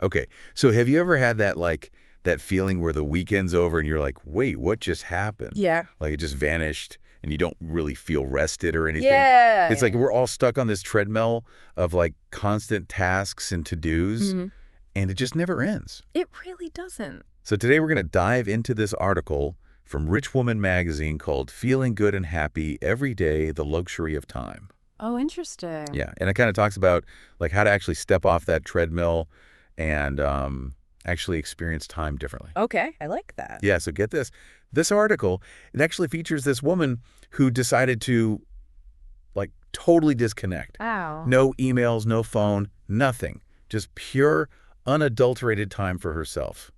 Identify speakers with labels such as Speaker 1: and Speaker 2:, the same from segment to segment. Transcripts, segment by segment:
Speaker 1: Okay. So have you ever had that that feeling where the weekend's over and you're like, wait, what just happened?
Speaker 2: Yeah.
Speaker 1: Like it just vanished and you don't really feel rested or anything?
Speaker 2: Yeah.
Speaker 1: It's like
Speaker 2: Yeah.
Speaker 1: we're all stuck on this treadmill of like constant tasks and to-dos,
Speaker 2: Hmm.
Speaker 1: and it just never ends.
Speaker 2: It really doesn't.
Speaker 1: So today we're going to dive into this article from Rich Woman magazine called Feeling Good and Happy Every Day, The Luxury of Time.
Speaker 2: Oh, interesting.
Speaker 1: Yeah, and it kind of talks about like how to actually step off that treadmill and actually experience time differently.
Speaker 2: Okay, I like that.
Speaker 1: Yeah, so get this. This article, it actually features this woman who decided to like totally disconnect.
Speaker 2: Wow.
Speaker 1: No emails, no phone, nothing. Just pure, unadulterated time for herself.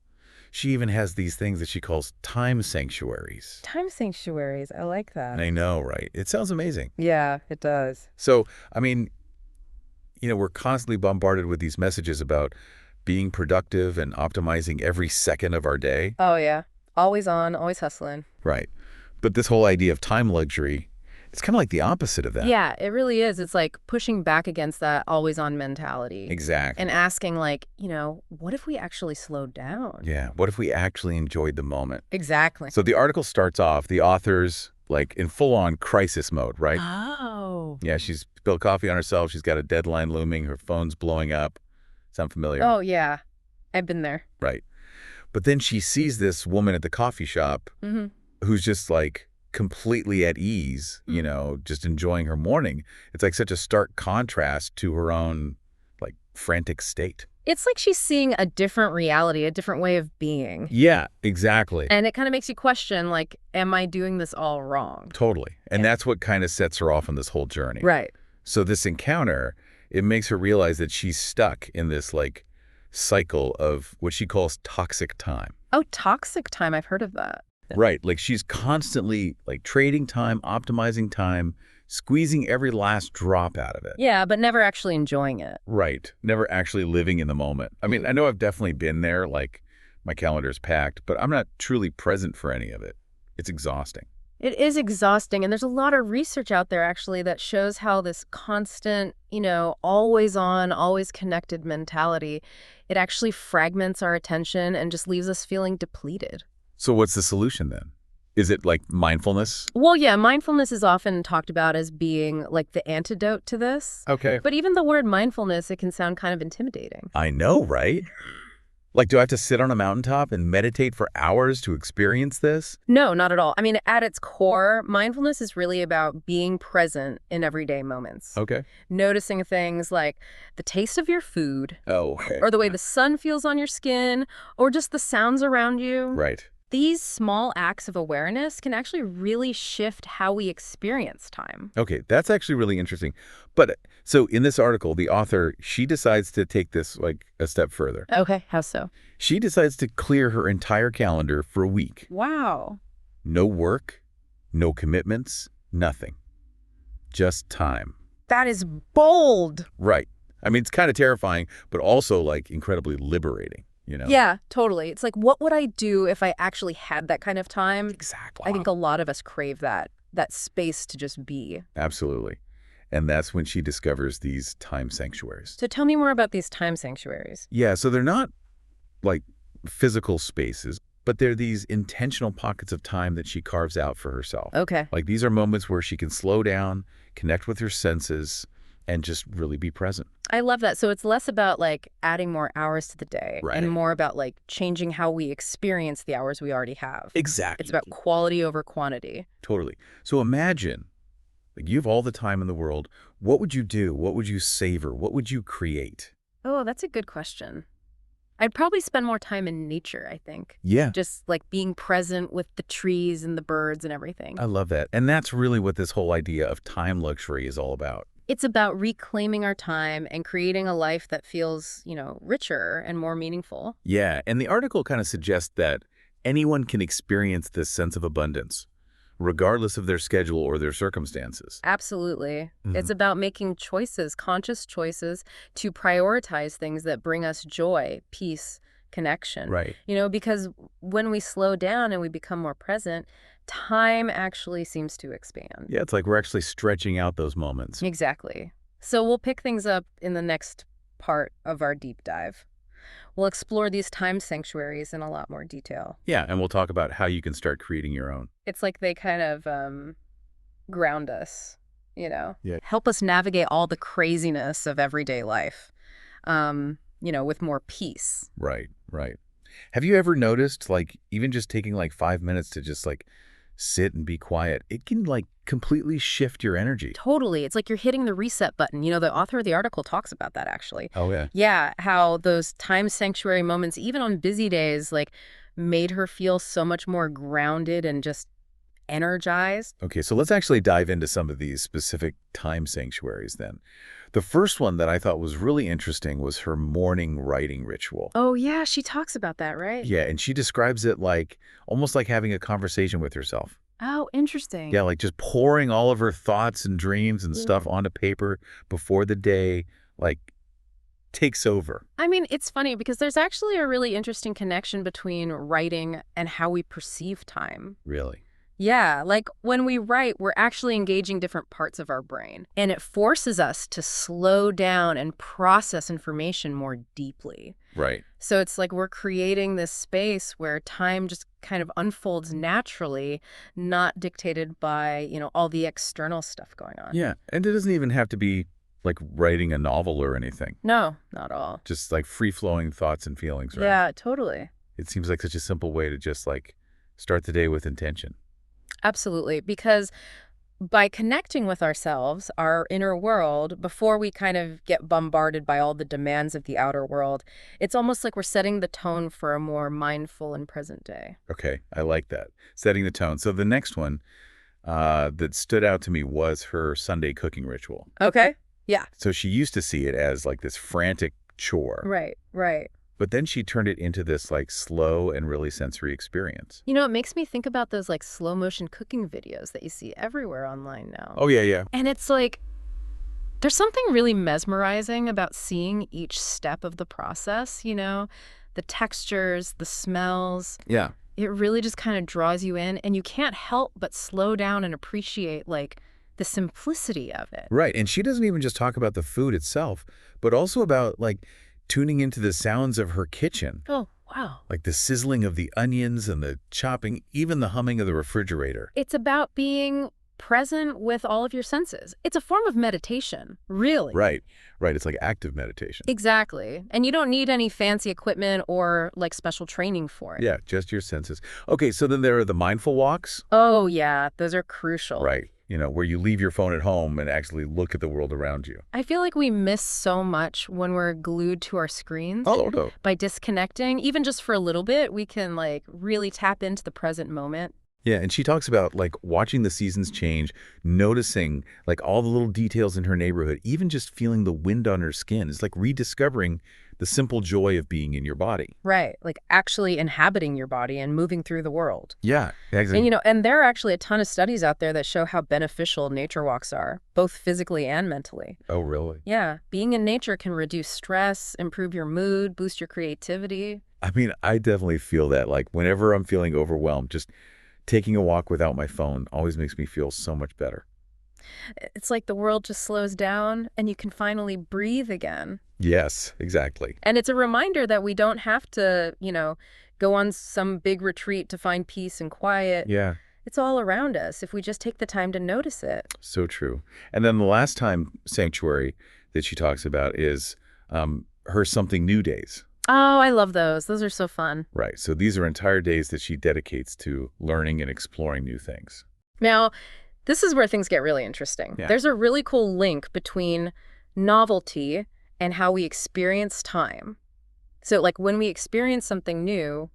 Speaker 1: She even has these things that she calls time sanctuaries.
Speaker 2: Time sanctuaries. I like that.
Speaker 1: I know, right? It sounds amazing.
Speaker 2: Yeah, it does.
Speaker 1: So, I mean, we're constantly bombarded with these messages about being productive and optimizing every second of our day.
Speaker 2: Oh, yeah. Always on, always hustling.
Speaker 1: Right. But this whole idea of time luxury, it's kind of like the opposite of that.
Speaker 2: Yeah, it really is. It's like pushing back against that always on mentality.
Speaker 1: Exactly.
Speaker 2: And asking like, what if we actually slowed down?
Speaker 1: Yeah. What if we actually enjoyed the moment?
Speaker 2: Exactly.
Speaker 1: So the article starts off, the author's like in full-on crisis mode, right?
Speaker 2: Oh.
Speaker 1: Yeah, she's spilled coffee on herself. She's got a deadline looming. Her phone's blowing up. Sound familiar?
Speaker 2: Oh, yeah. I've been there.
Speaker 1: Right. But then she sees this woman at the coffee shop
Speaker 2: Mm-hmm.
Speaker 1: who's just like completely at ease, just enjoying her morning. It's like such a stark contrast to her own like frantic state.
Speaker 2: It's like she's seeing a different reality, a different way of being.
Speaker 1: Yeah, exactly.
Speaker 2: And it kind of makes you question, like, am I doing this all wrong?
Speaker 1: Totally. And
Speaker 2: Yeah.
Speaker 1: that's what kind of sets her off on this whole journey.
Speaker 2: Right.
Speaker 1: So this encounter, it makes her realize that she's stuck in this like cycle of what she calls toxic time.
Speaker 2: Oh, toxic time. I've heard of that.
Speaker 1: Right. Like she's constantly like trading time, optimizing time, squeezing every last drop out of it.
Speaker 2: Yeah, but never actually enjoying it.
Speaker 1: Right. Never actually living in the moment. I mean, I know I've definitely been there, like my calendar's packed, but I'm not truly present for any of it. It's exhausting.
Speaker 2: It is exhausting. And there's a lot of research out there, actually, that shows how this constant, always on, always connected mentality, it actually fragments our attention and just leaves us feeling depleted.
Speaker 1: So what's the solution then? Is it like mindfulness?
Speaker 2: Well, yeah, mindfulness is often talked about as being like the antidote to this.
Speaker 1: Okay.
Speaker 2: But even the word mindfulness, it can sound kind of intimidating.
Speaker 1: I know, right? Like, do I have to sit on a mountaintop and meditate for hours to experience this?
Speaker 2: No, not at all. I mean, at its core, mindfulness is really about being present in everyday moments.
Speaker 1: Okay.
Speaker 2: Noticing things like the taste of your food,
Speaker 1: Oh.
Speaker 2: or the way the sun feels on your skin, or just the sounds around you.
Speaker 1: Right.
Speaker 2: These small acts of awareness can actually really shift how we experience time.
Speaker 1: Okay, that's actually really interesting. But so in this article, the author, she decides to take this like a step further.
Speaker 2: Okay, how so?
Speaker 1: She decides to clear her entire calendar for a week.
Speaker 2: Wow.
Speaker 1: No work, no commitments, nothing. Just time.
Speaker 2: That is bold.
Speaker 1: Right. I mean, it's kind of terrifying, but also like incredibly liberating,
Speaker 2: Yeah, totally. It's like, what would I do if I actually had that kind of time?
Speaker 1: Exactly.
Speaker 2: I think a lot of us crave that space to just be.
Speaker 1: Absolutely. And that's when she discovers these time sanctuaries.
Speaker 2: So tell me more about these time sanctuaries.
Speaker 1: Yeah, so they're not like physical spaces, but they're these intentional pockets of time that she carves out for herself.
Speaker 2: Okay.
Speaker 1: Like these are moments where she can slow down, connect with her senses, and just really be present.
Speaker 2: I love that. So it's less about like adding more hours to the day
Speaker 1: Right.
Speaker 2: and more about like changing how we experience the hours we already have.
Speaker 1: Exactly.
Speaker 2: It's about quality over quantity.
Speaker 1: Totally. So imagine, like you have all the time in the world. What would you do? What would you savor? What would you create?
Speaker 2: Oh, that's a good question. I'd probably spend more time in nature, I think.
Speaker 1: Yeah.
Speaker 2: Just like being present with the trees and the birds and everything.
Speaker 1: I love that. And that's really what this whole idea of time luxury is all about.
Speaker 2: It's about reclaiming our time and creating a life that feels, richer and more meaningful.
Speaker 1: Yeah. And the article kind of suggests that anyone can experience this sense of abundance, regardless of their schedule or their circumstances.
Speaker 2: Absolutely.
Speaker 1: Mhm.
Speaker 2: It's about making choices, conscious choices, to prioritize things that bring us joy, peace, connection.
Speaker 1: Right.
Speaker 2: Because when we slow down and we become more present, time actually seems to expand.
Speaker 1: Yeah, it's like we're actually stretching out those moments.
Speaker 2: Exactly. So we'll pick things up in the next part of our deep dive. We'll explore these time sanctuaries in a lot more detail.
Speaker 1: Yeah, and we'll talk about how you can start creating your own.
Speaker 2: It's like they kind of ground us,
Speaker 1: Yeah.
Speaker 2: help us navigate all the craziness of everyday life, with more peace.
Speaker 1: Right, right. Have you ever noticed, like, even just taking like 5 minutes to just like sit and be quiet, it can like completely shift your energy?
Speaker 2: Totally. It's like you're hitting the reset button. The author of the article talks about that, actually.
Speaker 1: Oh, yeah.
Speaker 2: Yeah, how those time sanctuary moments, even on busy days, like made her feel so much more grounded and just energized.
Speaker 1: Okay, so let's actually dive into some of these specific time sanctuaries then. The first one that I thought was really interesting was her morning writing ritual.
Speaker 2: Oh, yeah, she talks about that, right?
Speaker 1: Yeah, and she describes it like almost like having a conversation with herself.
Speaker 2: Oh, interesting.
Speaker 1: Yeah, like just pouring all of her thoughts and dreams and
Speaker 2: Yeah.
Speaker 1: stuff onto paper before the day like takes over.
Speaker 2: I mean, it's funny because there's actually a really interesting connection between writing and how we perceive time.
Speaker 1: Really?
Speaker 2: Yeah, like when we write, we're actually engaging different parts of our brain, and it forces us to slow down and process information more deeply.
Speaker 1: Right.
Speaker 2: So it's like we're creating this space where time just kind of unfolds naturally, not dictated by, all the external stuff going on.
Speaker 1: Yeah, and it doesn't even have to be like writing a novel or anything.
Speaker 2: No, not all.
Speaker 1: Just like free-flowing thoughts and feelings, right?
Speaker 2: Yeah, totally.
Speaker 1: It seems like such a simple way to just like start the day with intention.
Speaker 2: Absolutely. Because by connecting with ourselves, our inner world, before we kind of get bombarded by all the demands of the outer world, it's almost like we're setting the tone for a more mindful and present day.
Speaker 1: Okay, I like that. Setting the tone. So the next one that stood out to me was her Sunday cooking ritual.
Speaker 2: Okay. Yeah.
Speaker 1: So she used to see it as like this frantic chore,
Speaker 2: Right, right.
Speaker 1: but then she turned it into this like slow and really sensory experience.
Speaker 2: It makes me think about those like slow motion cooking videos that you see everywhere online now.
Speaker 1: Oh, yeah, yeah.
Speaker 2: And it's like, there's something really mesmerizing about seeing each step of the process, the textures, the smells.
Speaker 1: Yeah.
Speaker 2: It really just kind of draws you in, and you can't help but slow down and appreciate like the simplicity of it.
Speaker 1: Right. And she doesn't even just talk about the food itself, but also about like tuning into the sounds of her kitchen,
Speaker 2: Oh, wow.
Speaker 1: like the sizzling of the onions and the chopping, even the humming of the refrigerator.
Speaker 2: It's about being present with all of your senses. It's a form of meditation, really.
Speaker 1: Right. Right. It's like active meditation.
Speaker 2: Exactly. And you don't need any fancy equipment or like special training for it.
Speaker 1: Yeah, just your senses. Okay, so then there are the mindful walks,
Speaker 2: Oh, yeah. Those are crucial.
Speaker 1: right? Where you leave your phone at home and actually look at the world around you.
Speaker 2: I feel like we miss so much when we're glued to our screens.
Speaker 1: Oh, no.
Speaker 2: By disconnecting, even just for a little bit, we can like really tap into the present moment.
Speaker 1: Yeah, and she talks about like watching the seasons change, noticing like all the little details in her neighborhood, even just feeling the wind on her skin. It's like rediscovering the simple joy of being in your body.
Speaker 2: Right. Like actually inhabiting your body and moving through the world.
Speaker 1: Yeah,
Speaker 2: And,
Speaker 1: exactly.
Speaker 2: and there are actually a ton of studies out there that show how beneficial nature walks are, both physically and mentally.
Speaker 1: Oh, really?
Speaker 2: Yeah. Being in nature can reduce stress, improve your mood, boost your creativity.
Speaker 1: I mean, I definitely feel that. Like whenever I'm feeling overwhelmed, just taking a walk without my phone always makes me feel so much better.
Speaker 2: It's like the world just slows down and you can finally breathe again.
Speaker 1: Yes, exactly.
Speaker 2: And it's a reminder that we don't have to, go on some big retreat to find peace and quiet.
Speaker 1: Yeah.
Speaker 2: It's all around us if we just take the time to notice it.
Speaker 1: So true. And then the last time sanctuary that she talks about is her something new days.
Speaker 2: Oh, I love those. Those are so fun.
Speaker 1: Right. So these are entire days that she dedicates to learning and exploring new things.
Speaker 2: Now, this is where things get really interesting.
Speaker 1: Yeah.
Speaker 2: There's a really cool link between novelty and how we experience time. So, like, when we experience something new,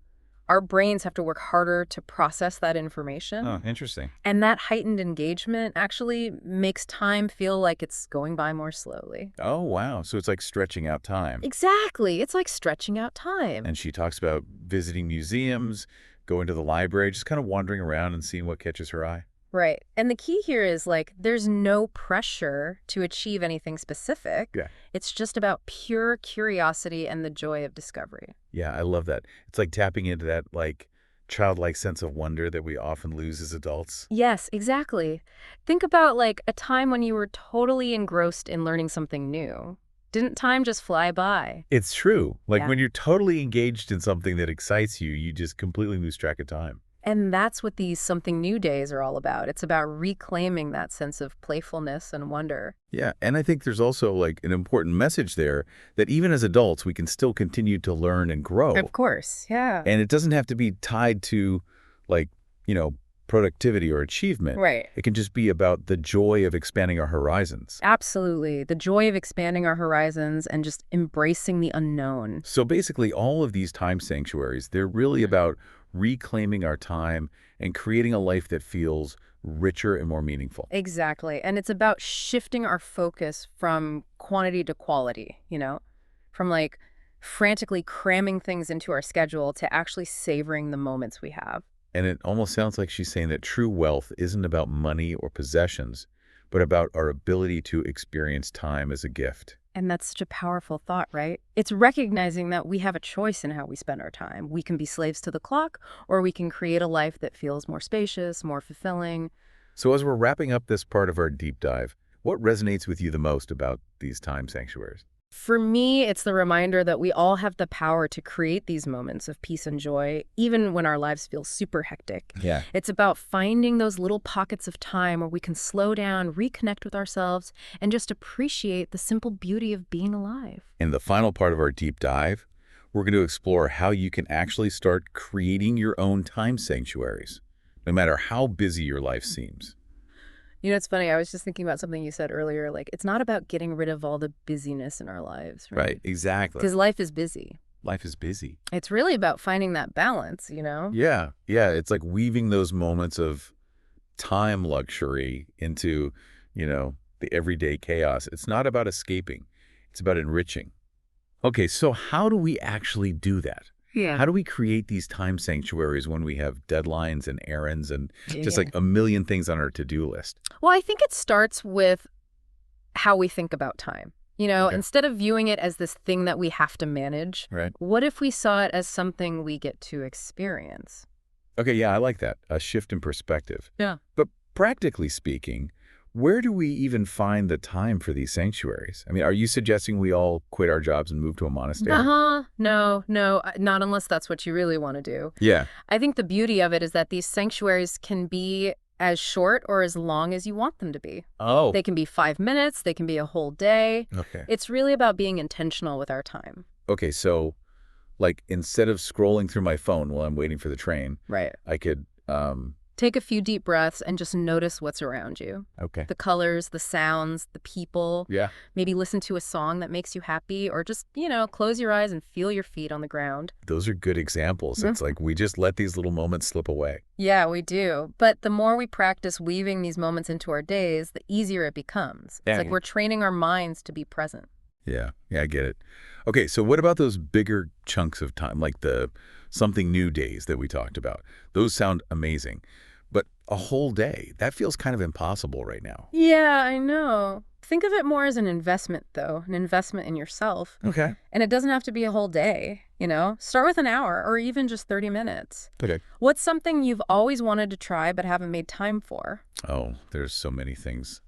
Speaker 2: our brains have to work harder to process that information.
Speaker 1: Oh, interesting.
Speaker 2: And that heightened engagement actually makes time feel like it's going by more slowly.
Speaker 1: Oh, wow. So it's like stretching out time.
Speaker 2: Exactly. It's like stretching out time.
Speaker 1: And she talks about visiting museums, going to the library, just kind of wandering around and seeing what catches her eye.
Speaker 2: Right. And the key here is like there's no pressure to achieve anything specific.
Speaker 1: Yeah.
Speaker 2: It's just about pure curiosity and the joy of discovery.
Speaker 1: Yeah, I love that. It's like tapping into that like childlike sense of wonder that we often lose as adults.
Speaker 2: Yes, exactly. Think about like a time when you were totally engrossed in learning something new. Didn't time just fly by?
Speaker 1: It's true. Like
Speaker 2: Yeah.
Speaker 1: when you're totally engaged in something that excites you, you just completely lose track of time.
Speaker 2: And that's what these something new days are all about. It's about reclaiming that sense of playfulness and wonder.
Speaker 1: Yeah, and I think there's also like an important message there that even as adults, we can still continue to learn and
Speaker 2: Of
Speaker 1: grow.
Speaker 2: course, yeah.
Speaker 1: And it doesn't have to be tied to like, you know, productivity or achievement.
Speaker 2: Right.
Speaker 1: It can just be about the joy of expanding our horizons.
Speaker 2: Absolutely. The joy of expanding our horizons and just embracing the unknown.
Speaker 1: So basically, all of these time sanctuaries, they're really about reclaiming our time and creating a life that feels richer and more meaningful.
Speaker 2: Exactly. And it's about shifting our focus from quantity to quality, from like frantically cramming things into our schedule to actually savoring the moments we have.
Speaker 1: And it almost sounds like she's saying that true wealth isn't about money or possessions, but about our ability to experience time as a gift.
Speaker 2: And that's such a powerful thought, right? It's recognizing that we have a choice in how we spend our time. We can be slaves to the clock, or we can create a life that feels more spacious, more fulfilling.
Speaker 1: So as we're wrapping up this part of our deep dive, what resonates with you the most about these time sanctuaries?
Speaker 2: For me, it's the reminder that we all have the power to create these moments of peace and joy, even when our lives feel super hectic.
Speaker 1: Yeah.
Speaker 2: It's about finding those little pockets of time where we can slow down, reconnect with ourselves, and just appreciate the simple beauty of being alive.
Speaker 1: In the final part of our deep dive, we're going to explore how you can actually start creating your own time sanctuaries, no matter how busy your life seems.
Speaker 2: It's funny. I was just thinking about something you said earlier. Like, it's not about getting rid of all the busyness in our lives, right?
Speaker 1: Right, exactly.
Speaker 2: Because life is busy.
Speaker 1: Life is busy.
Speaker 2: It's really about finding that balance.
Speaker 1: Yeah, it's like weaving those moments of time luxury into, the everyday chaos. It's not about escaping. It's about enriching. Okay, so how do we actually do that?
Speaker 2: Yeah.
Speaker 1: How do we create these time sanctuaries when we have deadlines and errands and just
Speaker 2: Yeah.
Speaker 1: like a million things on our to-do list?
Speaker 2: Well, I think it starts with how we think about time.
Speaker 1: Okay.
Speaker 2: Instead of viewing it as this thing that we have to manage,
Speaker 1: Right.
Speaker 2: what if we saw it as something we get to experience?
Speaker 1: Okay, yeah, I like that. A shift in perspective.
Speaker 2: Yeah.
Speaker 1: But practically speaking, where do we even find the time for these sanctuaries? I mean, are you suggesting we all quit our jobs and move to a monastery?
Speaker 2: Uh-huh. No, not unless that's what you really want to do.
Speaker 1: Yeah.
Speaker 2: I think the beauty of it is that these sanctuaries can be as short or as long as you want them to be.
Speaker 1: Oh.
Speaker 2: They can be 5 minutes, they can be a whole day.
Speaker 1: Okay.
Speaker 2: It's really about being intentional with our time.
Speaker 1: Okay, so like instead of scrolling through my phone while I'm waiting for the train,
Speaker 2: Right.
Speaker 1: I could,
Speaker 2: Take a few deep breaths and just notice what's around you.
Speaker 1: okay.
Speaker 2: The colors, the sounds, the people.
Speaker 1: Yeah.
Speaker 2: Maybe listen to a song that makes you happy, or just, close your eyes and feel your feet on the ground.
Speaker 1: Those are good examples. It's like we just let these little moments slip away.
Speaker 2: Yeah, we do. But the more we practice weaving these moments into our days, the easier it becomes. It's like
Speaker 1: Yeah.
Speaker 2: we're training our minds to be present.
Speaker 1: Yeah, I get it. Okay, so what about those bigger chunks of time, like the something new days that we talked about? Those sound amazing. But a whole day, that feels kind of impossible right now.
Speaker 2: Yeah, I know. Think of it more as an investment, though, an investment in yourself.
Speaker 1: Okay.
Speaker 2: And it doesn't have to be a whole day. Start with an hour or even just 30 minutes.
Speaker 1: Okay.
Speaker 2: What's something you've always wanted to try but haven't made time for?
Speaker 1: Oh, there's so many things.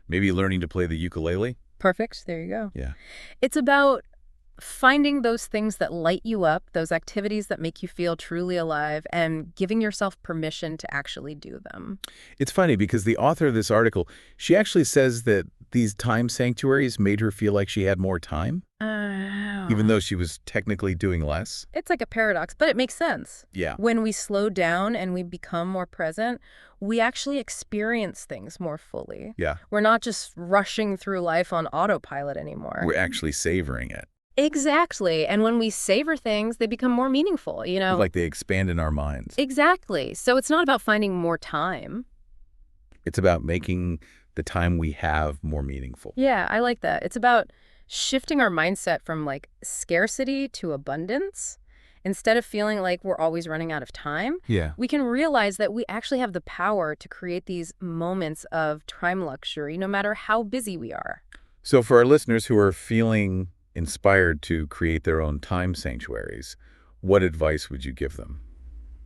Speaker 1: Maybe learning to play the ukulele?
Speaker 2: Perfect. There you go.
Speaker 1: Yeah.
Speaker 2: It's about finding those things that light you up, those activities that make you feel truly alive, and giving yourself permission to actually do them.
Speaker 1: It's funny because the author of this article, she actually says that these time sanctuaries made her feel like she had more time, even though she was technically doing less.
Speaker 2: It's like a paradox, but it makes sense.
Speaker 1: Yeah.
Speaker 2: When we slow down and we become more present, we actually experience things more fully.
Speaker 1: Yeah.
Speaker 2: We're not just rushing through life on autopilot anymore.
Speaker 1: We're actually savoring it.
Speaker 2: Exactly. And when we savor things, they become more meaningful.
Speaker 1: Like they expand in our minds.
Speaker 2: Exactly. So it's not about finding more time.
Speaker 1: It's about making the time we have more meaningful.
Speaker 2: Yeah, I like that. It's about shifting our mindset from like scarcity to abundance. Instead of feeling like we're always running out of time,
Speaker 1: Yeah.
Speaker 2: we can realize that we actually have the power to create these moments of time luxury, no matter how busy we are.
Speaker 1: So for our listeners who are feeling inspired to create their own time sanctuaries, what advice would you give them?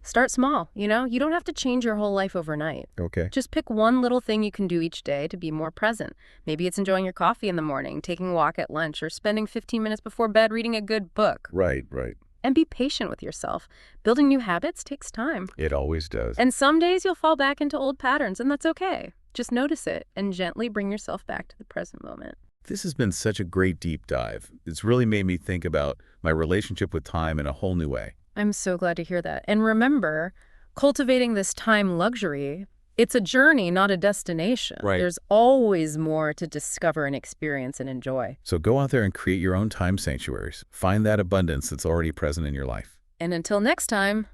Speaker 2: Start small, you know? You don't have to change your whole life overnight.
Speaker 1: Okay.
Speaker 2: Just pick one little thing you can do each day to be more present. Maybe it's enjoying your coffee in the morning, taking a walk at lunch, or spending 15 minutes before bed reading a good book.
Speaker 1: Right, right.
Speaker 2: And be patient with yourself. Building new habits takes time.
Speaker 1: It always does.
Speaker 2: And some days you'll fall back into old patterns, and that's okay. Just notice it and gently bring yourself back to the present moment.
Speaker 1: This has been such a great deep dive. It's really made me think about my relationship with time in a whole new way.
Speaker 2: I'm so glad to hear that. And remember, cultivating this time luxury, it's a journey, not a destination.
Speaker 1: Right.
Speaker 2: There's always more to discover and experience and enjoy.
Speaker 1: So go out there and create your own time sanctuaries. Find that abundance that's already present in your life.
Speaker 2: And until next time,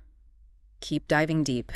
Speaker 2: keep diving deep.